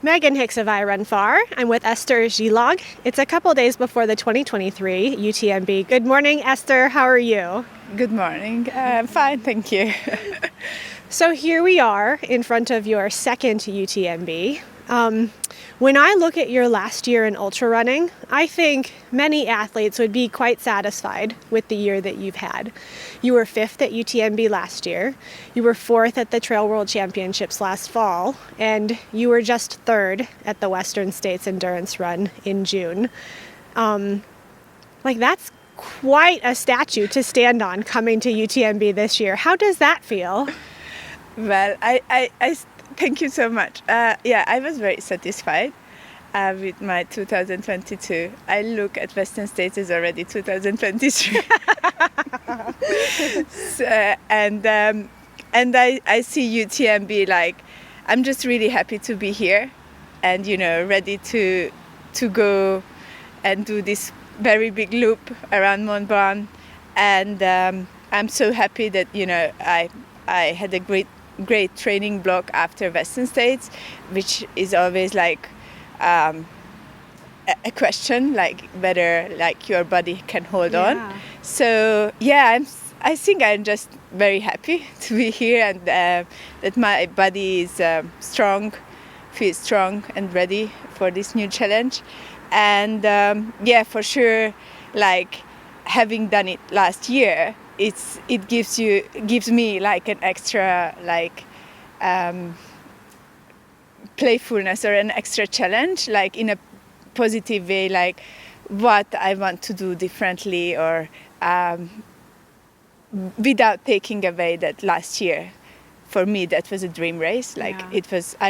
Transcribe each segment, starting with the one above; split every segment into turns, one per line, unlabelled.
Megan Hicks of I Run Far. I'm with Eszter Csillag. It's a couple days before the 2023 UTMB. Good morning, Eszter. How are you?
Good morning. Fine, thank you.
So here we are in front of your second UTMB. When I look at your last year in ultra running, I think many athletes would be quite satisfied with the year that you've had. You were 5th at UTMB last year, you were 4th at the Trail World Championships last fall, and you were just 3rd at the Western States Endurance Run in June. That's quite a statue to stand on coming to UTMB this year. How does that feel?
Well, I thank you so much. I was very satisfied with my 2022. I look at Western States as already 2023. And I see UTMB like, I'm just really happy to be here and, ready to go and do this very big loop around Mont Blanc. And I'm so happy that, I had a great training block after Western States, which is always like a question, like whether like your body can hold on. So I think I'm just very happy to be here and that my body is strong, feels strong and ready for this new challenge. And for sure, like having done it last year, it gives me like an extra playfulness or an extra challenge, like in a positive way, like what I want to do differently or without taking away that last year. For me, that was a dream race. I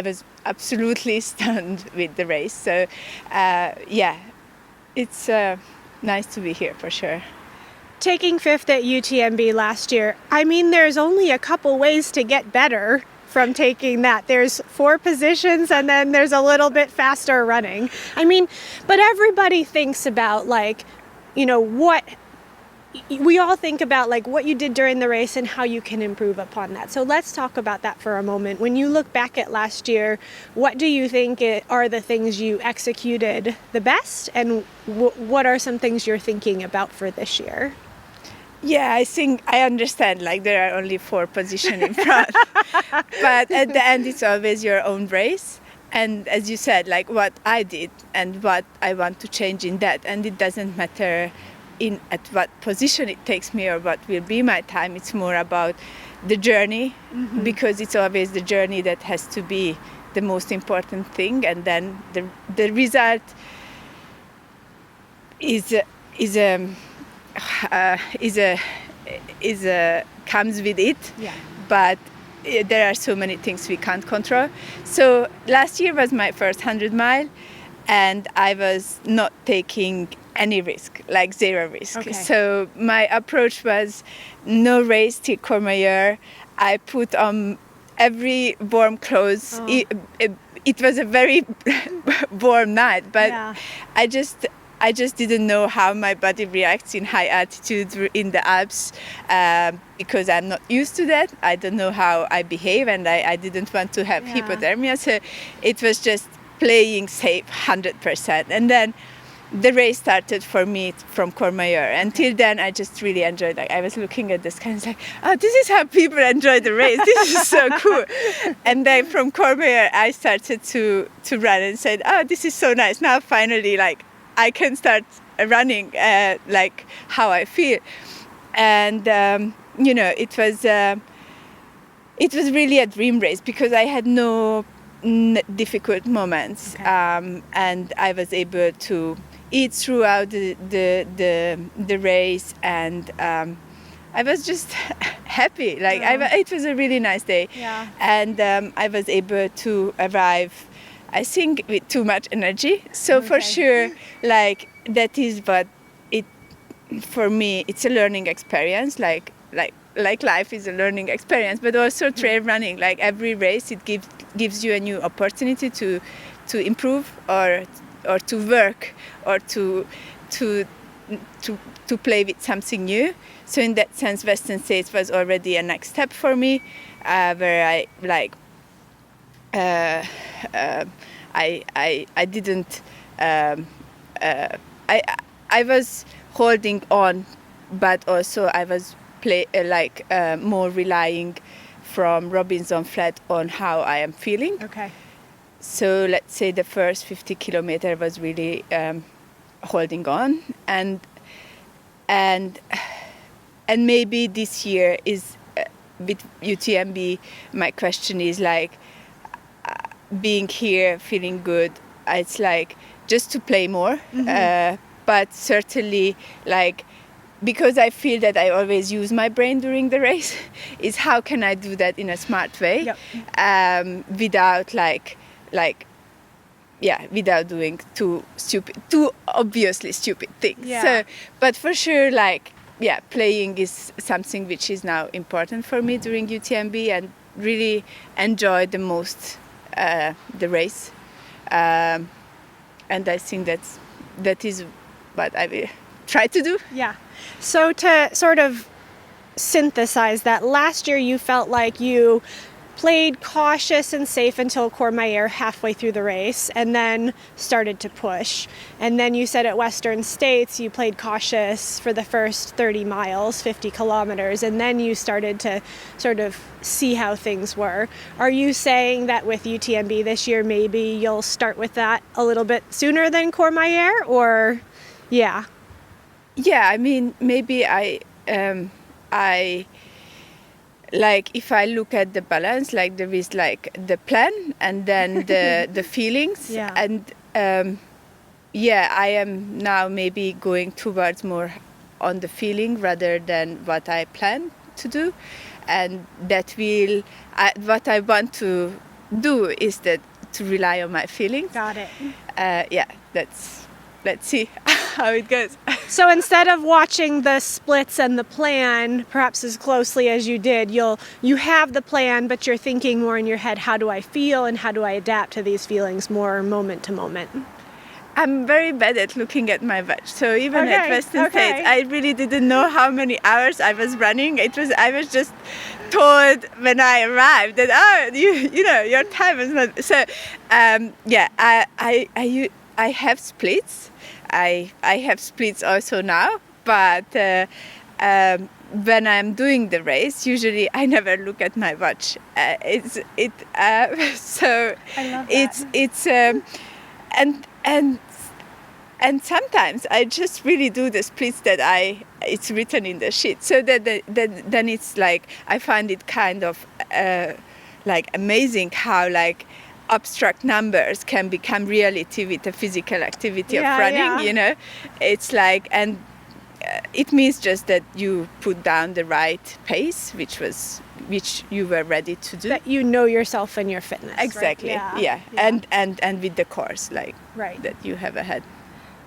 was absolutely stunned with the race. So it's nice to be here for sure.
Taking 5th at UTMB last year, I mean, there's only a couple ways to get better from taking that. There's 4 positions and then there's a little bit faster running. I mean, but everybody thinks about what we all think about, like what you did during the race and how you can improve upon that. So let's talk about that for a moment. When you look back at last year, what do you think are the things you executed the best, and what are some things you're thinking about for this year?
Yeah, I think I understand, like there are only 4 positions in front, but at the end it's always your own race. And as you said, like what I did and what I want to change in that, and it doesn't matter at what position it takes me or what will be my time. It's more about the journey, because it's always the journey that has to be the most important thing, and then the result comes with it. But there are so many things we can't control. So last year was my first 100 mile, and I was not taking any risk, like 0 risk.
Okay.
So my approach was no race till Courmayeur. I put on every warm clothes. It was a very warm night, but I just didn't know how my body reacts in high altitude in the Alps, because I'm not used to that. I don't know how I behave, and I didn't want to have hypothermia. So it was just playing safe 100%. And then the race started for me from Courmayeur. Until then, I just really enjoyed. Like I was looking at the sky and was like, oh, this is how people enjoy the race. This is so cool. And then from Courmayeur, I started to run and said, oh, this is so nice. Now finally, like I can start running like how I feel. And it was really a dream race because I had no difficult moments, and I was able to eat throughout the race, and I was just happy. Like it was a really nice day, and I was able to arrive, I think, with too much energy. So for sure, like that is what it for me. It's a learning experience, like life is a learning experience, but also trail running. Like every race, it gives you a new opportunity to improve or to work or to play with something new. So in that sense, Western States was already a next step for me, where I didn't. I was holding on, but also I was more relying from Robinson Flat on how I am feeling.
Okay.
So let's say the first 50 kilometer was really holding on, and maybe this year is with UTMB. My question is like being here, feeling good. It's like just to play more, but certainly like. Because I feel that I always use my brain during the race, is how can I do that in a smart way, without without doing too obviously stupid things.
Yeah.
So, but for sure, playing is something which is now important for me during UTMB, and really enjoy the most the race, and I think that is what I will try to do.
Yeah. So to sort of synthesize that, last year you felt like you played cautious and safe until Courmayeur halfway through the race, and then started to push. And then you said at Western States you played cautious for the first 30 miles, 50 kilometers, and then you started to sort of see how things were. Are you saying that with UTMB this year maybe you'll start with that a little bit sooner than Courmayeur, or yeah?
Yeah, I mean, maybe I like if I look at the balance, like there is like the plan and then the feelings,
Yeah.
And I am now maybe going towards more on the feeling rather than what I plan to do, and that will what I want to do is that to rely on my feelings.
Got it.
Let's see how it goes.
So instead of watching the splits and the plan perhaps as closely as you did, you have the plan, but you're thinking more in your head, how do I feel and how do I adapt to these feelings more moment to moment?
I'm very bad at looking at my watch. So even at Western States, I really didn't know how many hours I was running. I was just told when I arrived that your time is not. So I have splits. I have splits also now, but when I'm doing the race, usually I never look at my watch. So
I love
that. And sometimes I just really do the splits that it's written in the sheet. So that then it's like I find it kind of like amazing how like abstract numbers can become reality with the physical activity of running. You know, it's like, and it means just that you put down the right pace, which you were ready to do.
That you know yourself and your fitness.
Exactly.
Right?
Yeah. And with the course
right.
that you have ahead.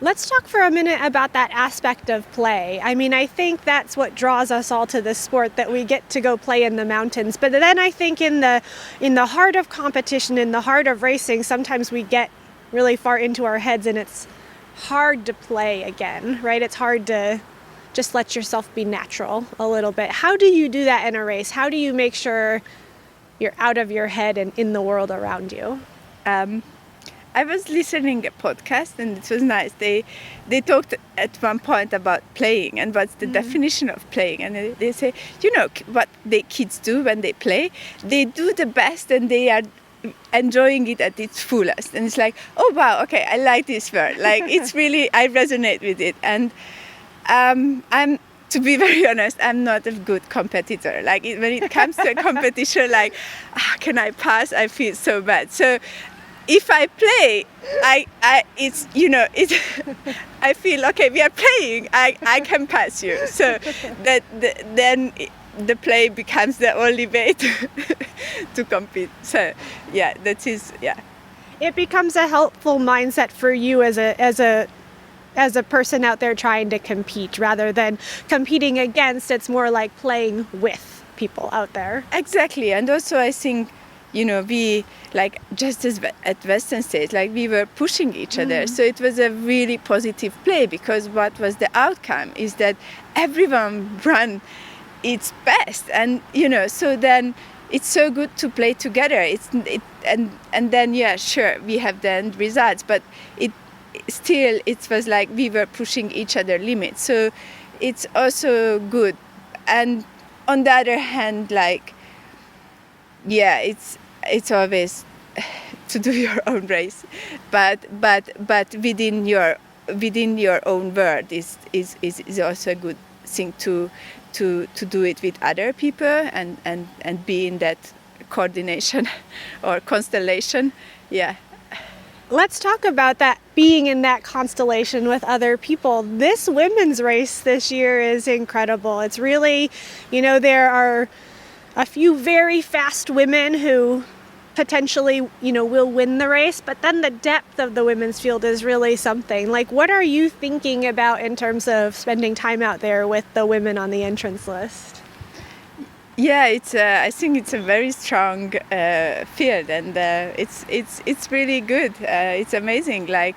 Let's talk for a minute about that aspect of play. I mean, I think that's what draws us all to this sport, that we get to go play in the mountains. But then I think in the heart of competition, in the heart of racing, sometimes we get really far into our heads and it's hard to play again, right? It's hard to just let yourself be natural a little bit. How do you do that in a race? How do you make sure you're out of your head and in the world around you?
I was listening a podcast and it was nice. They talked at one point about playing and what's the definition of playing. And they say, you know, what the kids do when they play, they do the best and they are enjoying it at its fullest. And it's like, oh, wow, okay, I like this word. Like, it's really, I resonate with it. And to be very honest, I'm not a good competitor. Like, when it comes to a competition, like, can I pass? I feel so bad. So if I play, I feel, okay, we are playing, I can pass you. So then the play becomes the only way to compete. So that is.
It becomes a helpful mindset for you as a person out there trying to compete rather than competing against. It's more like playing with people out there.
Exactly. And also I think, we, like, just as at Western States, like, we were pushing each other. So it was a really positive play, because what was the outcome is that everyone ran its best. And, so then it's so good to play together. And then sure, we have the end results, but it was like we were pushing each other limits. So it's also good. And on the other hand, like it's always to do your own race, but within your own world is also a good thing to do it with other people and be in that coordination or constellation. Yeah.
Let's talk about that, being in that constellation with other people. This women's race this year is incredible. It's really, there are a few very fast women who potentially, will win the race, but then the depth of the women's field is really something. Like, what are you thinking about in terms of spending time out there with the women on the entrance list?
Yeah, I think it's a very strong field, and it's really good. It's amazing. Like,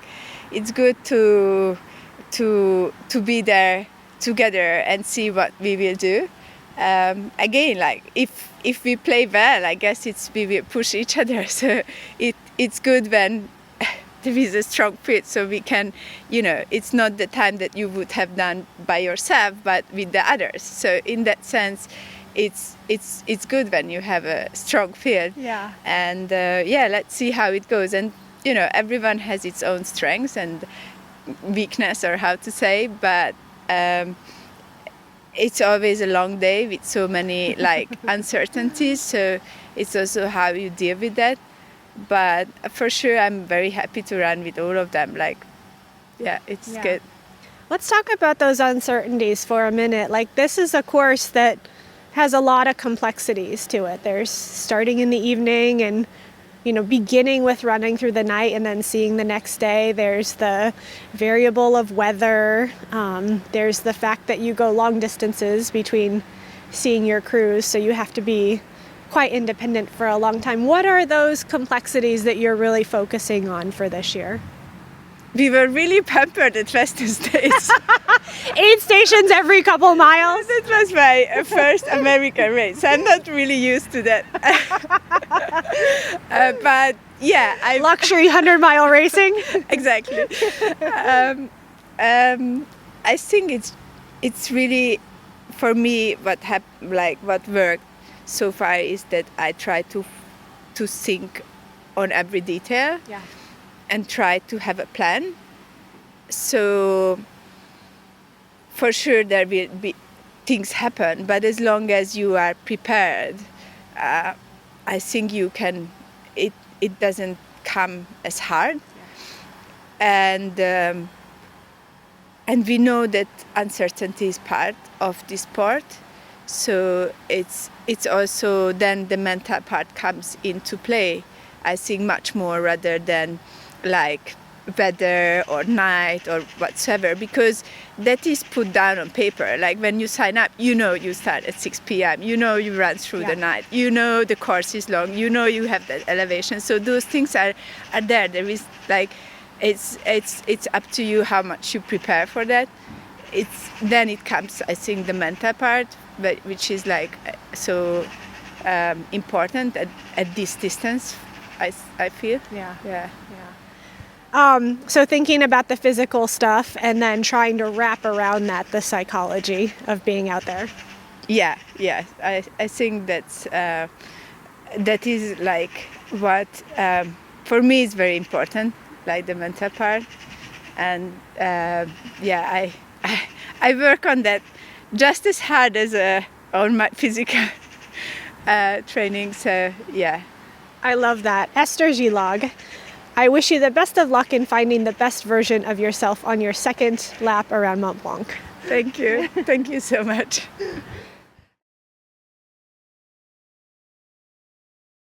it's good to be there together and see what we will do. Again, like if we play well, I guess we will push each other. So it's good when there is a strong fit, so we can, it's not the time that you would have done by yourself, but with the others. So in that sense, it's good when you have a strong field.
Yeah.
And let's see how it goes. And everyone has its own strengths and weakness, or how to say, but it's always a long day with so many like uncertainties. So it's also how you deal with that. But for sure, I'm very happy to run with all of them. Like, it's good.
Let's talk about those uncertainties for a minute. Like, this is a course that has a lot of complexities to it. There's starting in the evening and, beginning with running through the night and then seeing the next day. There's the variable of weather. There's the fact that you go long distances between seeing your crews, so you have to be quite independent for a long time. What are those complexities that you're really focusing on for this year?
We were really pampered at Western States.
8 stations every couple miles.
That was my first American race. I'm not really used to that. But yeah,
luxury 100-mile racing.
Exactly. I think it's really, for me, what worked so far is that I try to think on every detail.
Yeah.
And try to have a plan. So for sure there will be things happen, but as long as you are prepared, I think you can. It doesn't come as hard. Yeah. And we know that uncertainty is part of the sport. So it's also then the mental part comes into play. I think much more rather than like weather or night or whatsoever, because that is put down on paper. Like when you sign up, you start at 6 p.m. You run through the night. The course is long. You have that elevation. So those things are there. There is like it's up to you how much you prepare for that. Then it comes, I think, the mental part, but which is like so important at this distance. I feel.
Yeah. So thinking about the physical stuff and then trying to wrap around that the psychology of being out there.
Yeah. I think that is like what for me is very important, like the mental part, and I work on that just as hard as on my physical training. So yeah.
I love that. Eszter Csillag, I wish you the best of luck in finding the best version of yourself on your second lap around Mont Blanc.
Thank you. Thank you so much.